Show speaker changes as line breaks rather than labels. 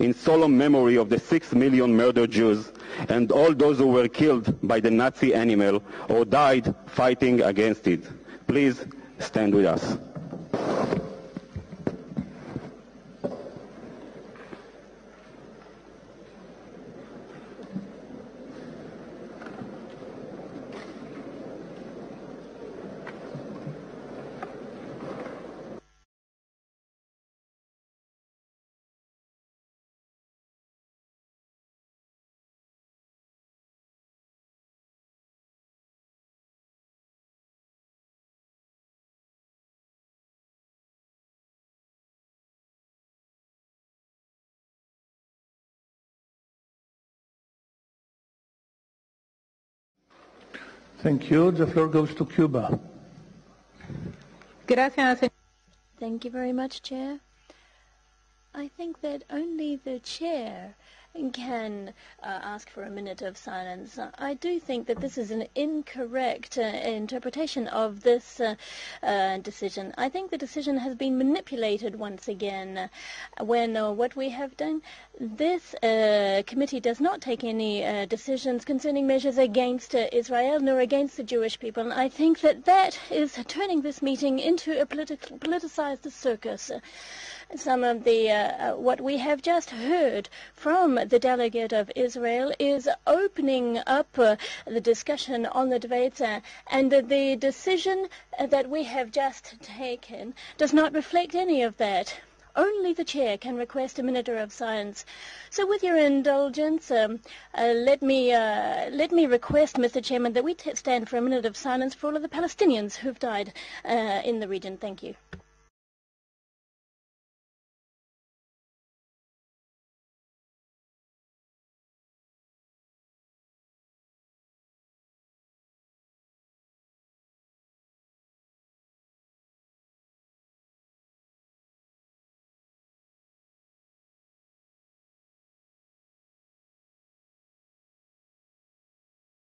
in solemn memory of the 6 million murdered Jews and all those who were killed by the Nazi animal or died fighting against it. Please stand with us.
Thank you. The floor goes to Cuba.
Gracias.
Thank you very much, Chair. I think that only the Chair can ask for a minute of silence. I do think that this is an incorrect interpretation of this decision. I think the decision has been manipulated once again when what we have done, this committee does not take any decisions concerning measures against Israel nor against the Jewish people. And I think that that is turning this meeting into a politicized circus. Some of the what we have just heard from the delegate of Israel is opening up the discussion on the debates, and the decision that we have just taken does not reflect any of that. Only the Chair can request a minute of silence. So with your indulgence, let me request, Mr. Chairman, that we stand for a minute of silence for all of the Palestinians who've died in the region. Thank you.